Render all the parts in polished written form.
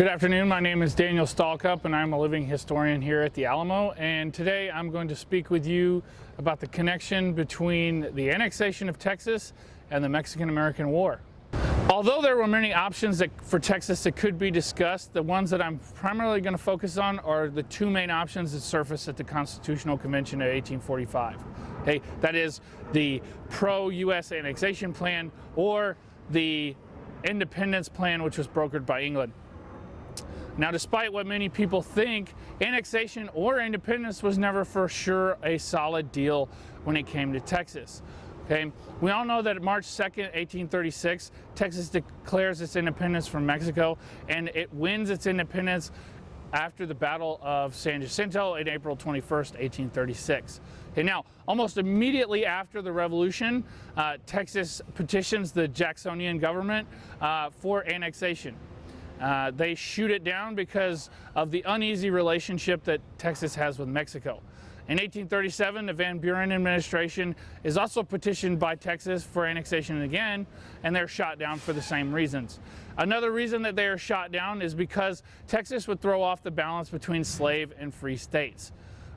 Good afternoon, my name is Daniel Stalcup and I'm a living historian here at the Alamo, and today I'm going to speak with you about the connection between the annexation of Texas and the Mexican-American War. Although there were many options for Texas that could be discussed, the ones that I'm primarily going to focus on are the two main options that surfaced at the Constitutional Convention of 1845. Okay, that is the pro-U.S. annexation plan or the independence plan, which was brokered by England. Now, despite what many people think, annexation or independence was never for sure a solid deal when it came to Texas. Okay? We all know that March 2nd, 1836, Texas declares its independence from Mexico, and it wins its independence after the Battle of San Jacinto on April 21st, 1836. Okay, now, almost immediately after the revolution, Texas petitions the Jacksonian government for annexation. They shoot it down because of the uneasy relationship that Texas has with Mexico. In 1837, the Van Buren administration is also petitioned by Texas for annexation again, and they're shot down for the same reasons. Another reason that they are shot down is because Texas would throw off the balance between slave and free states.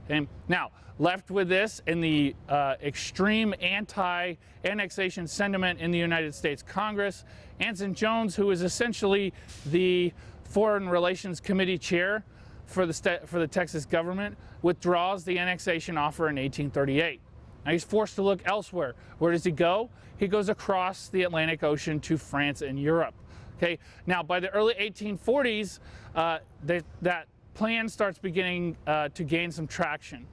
And now, left with this in the extreme anti-annexation sentiment in the United States Congress, Anson Jones, who is essentially the Foreign Relations Committee chair for the Texas government, withdraws the annexation offer in 1838. Now he's forced to look elsewhere. Where does he go? He goes across the Atlantic Ocean to France and Europe. Okay. Now, by the early 1840s, that plan starts beginning to gain some traction.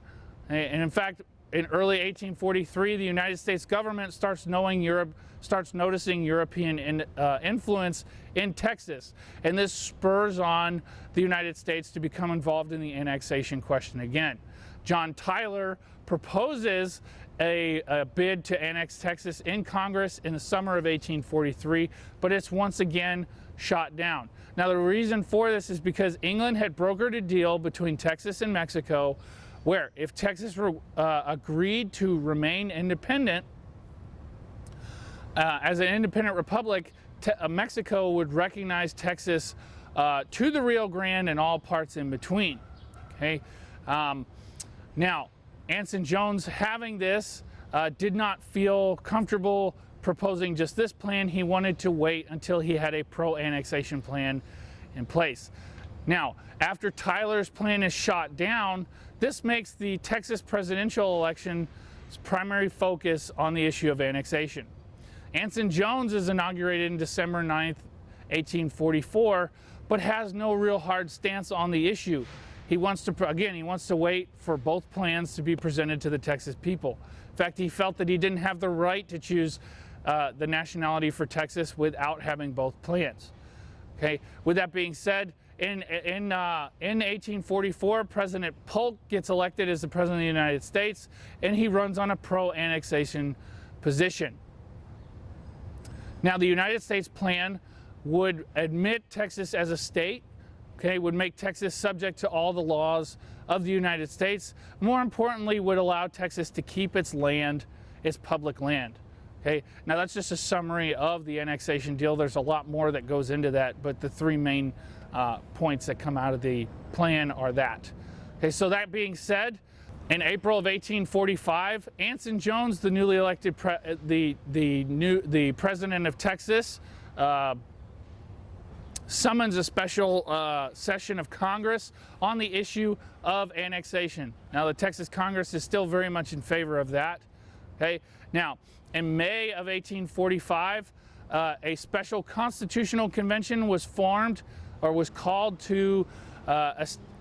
And in fact, in early 1843, the United States government starts noticing European influence in Texas. And this spurs on the United States to become involved in the annexation question again. John Tyler proposes a bid to annex Texas in Congress in the summer of 1843, but it's once again shot down. Now, the reason for this is because England had brokered a deal between Texas and Mexico where if Texas agreed to remain independent as an independent republic, Mexico would recognize Texas to the Rio Grande and all parts in between. Okay. Now, Anson Jones, having this, did not feel comfortable proposing just this plan. He wanted to wait until he had a pro-annexation plan in place. Now, after Tyler's plan is shot down, this makes the Texas presidential election's primary focus on the issue of annexation. Anson Jones is inaugurated on December 9th, 1844, but has no real hard stance on the issue. He wants to wait for both plans to be presented to the Texas people. In fact, he felt that he didn't have the right to choose the nationality for Texas without having both plans. Okay. With that being said, in 1844, President Polk gets elected as the President of the United States, and he runs on a pro-annexation position. Now, the United States plan would admit Texas as a state, okay, would make Texas subject to all the laws of the United States. More importantly, would allow Texas to keep its land, its public land. Okay, now that's just a summary of the annexation deal. There's a lot more that goes into that, but the three main points that come out of the plan are that. Okay, so that being said, in April of 1845, Anson Jones, the newly elected the president of Texas, summons a special session of Congress on the issue of annexation. Now, the Texas Congress is still very much in favor of that. Okay, now in May of 1845, a special constitutional convention was formed, or was called to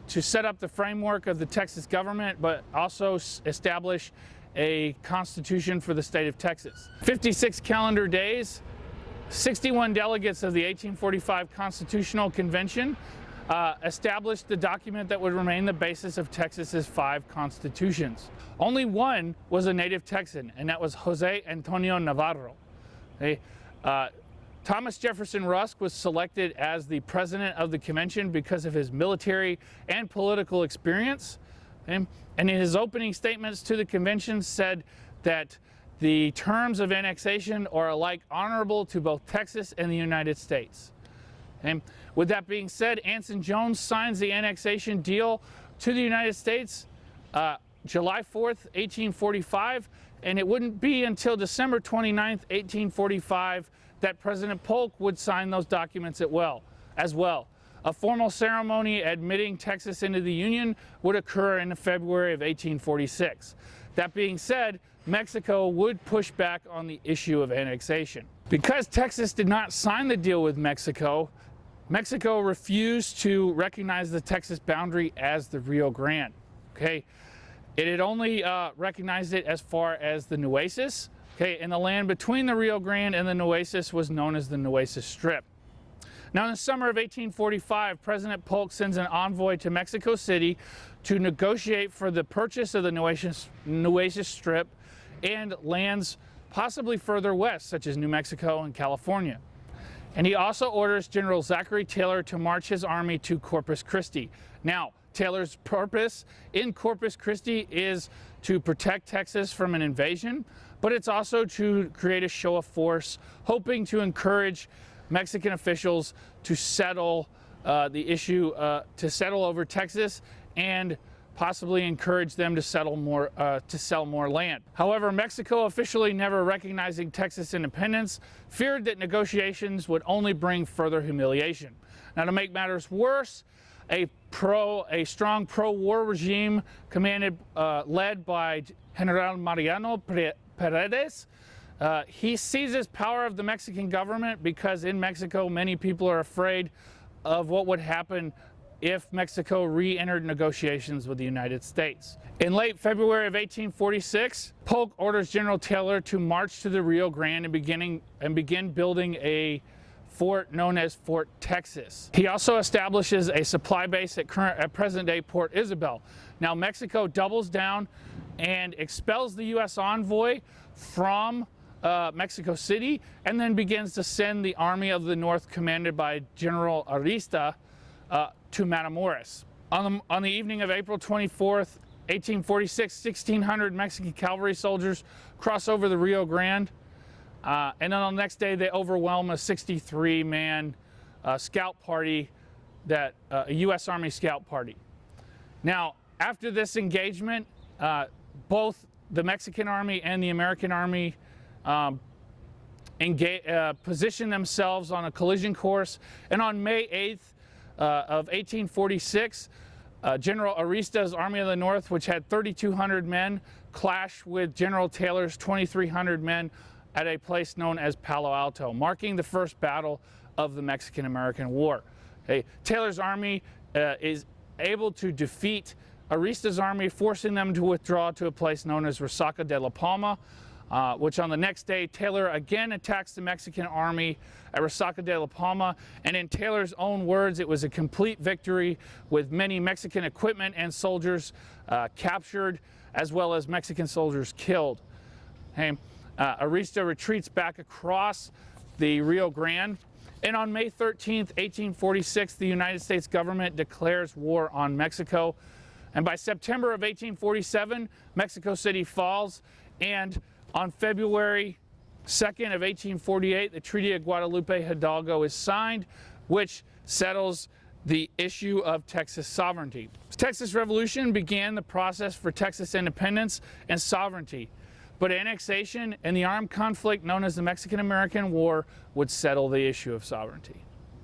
set up the framework of the Texas government, but also establish a constitution for the state of Texas. 56 calendar days, 61 delegates of the 1845 Constitutional Convention established the document that would remain the basis of Texas's 5 constitutions. Only one was a native Texan, and that was Jose Antonio Navarro. Thomas Jefferson Rusk was selected as the president of the convention because of his military and political experience. And in his opening statements to the convention said that the terms of annexation are alike honorable to both Texas and the United States. And with that being said, Anson Jones signs the annexation deal to the United States July 4th, 1845, and it wouldn't be until December 29th, 1845 that President Polk would sign those documents as well. A formal ceremony admitting Texas into the Union would occur in February of 1846. That being said, Mexico would push back on the issue of annexation. Because Texas did not sign the deal with Mexico, Mexico refused to recognize the Texas boundary as the Rio Grande. Okay, it had only recognized it as far as the Nueces. Okay, and the land between the Rio Grande and the Nueces was known as the Nueces Strip. Now, in the summer of 1845, President Polk sends an envoy to Mexico City to negotiate for the purchase of the Nueces Strip and lands possibly further west, such as New Mexico and California. And he also orders General Zachary Taylor to march his army to Corpus Christi. Now, Taylor's purpose in Corpus Christi is to protect Texas from an invasion, but it's also to create a show of force, hoping to encourage Mexican officials to settle the issue, to settle over Texas, and possibly encourage them to sell more land. However, Mexico, officially never recognizing Texas independence, feared that negotiations would only bring further humiliation. Now, to make matters worse, a strong pro-war regime led by General Mariano Paredes, he seizes power of the Mexican government because in Mexico many people are afraid of what would happen if Mexico re-entered negotiations with the United States. In late February of 1846, Polk orders General Taylor to march to the Rio Grande and begin building a fort known as Fort Texas. He also establishes a supply base at present-day Port Isabel. Now, Mexico doubles down and expels the U.S. envoy from Mexico City, and then begins to send the Army of the North, commanded by General Arista, to Matamoros. On the evening of April 24th, 1846, 1,600 Mexican cavalry soldiers cross over the Rio Grande, and then on the next day they overwhelm a 63-man scout party, a U.S. Army scout party. Now, after this engagement, both the Mexican Army and the American Army position themselves on a collision course, and on May 8th of 1846, General Arista's Army of the North, which had 3,200 men, clashed with General Taylor's 2,300 men at a place known as Palo Alto, marking the first battle of the Mexican-American War. Okay. Taylor's army is able to defeat Arista's army, forcing them to withdraw to a place known as Resaca de la Palma, which on the next day, Taylor again attacks the Mexican army at Resaca de la Palma, and in Taylor's own words, it was a complete victory with many Mexican equipment and soldiers captured, as well as Mexican soldiers killed. Okay. Arista retreats back across the Rio Grande, and on May 13th, 1846, the United States government declares war on Mexico. And by September of 1847, Mexico City falls, and on February 2nd of 1848, the Treaty of Guadalupe Hidalgo is signed, which settles the issue of Texas sovereignty. The Texas Revolution began the process for Texas independence and sovereignty, but annexation and the armed conflict known as the Mexican-American War would settle the issue of sovereignty.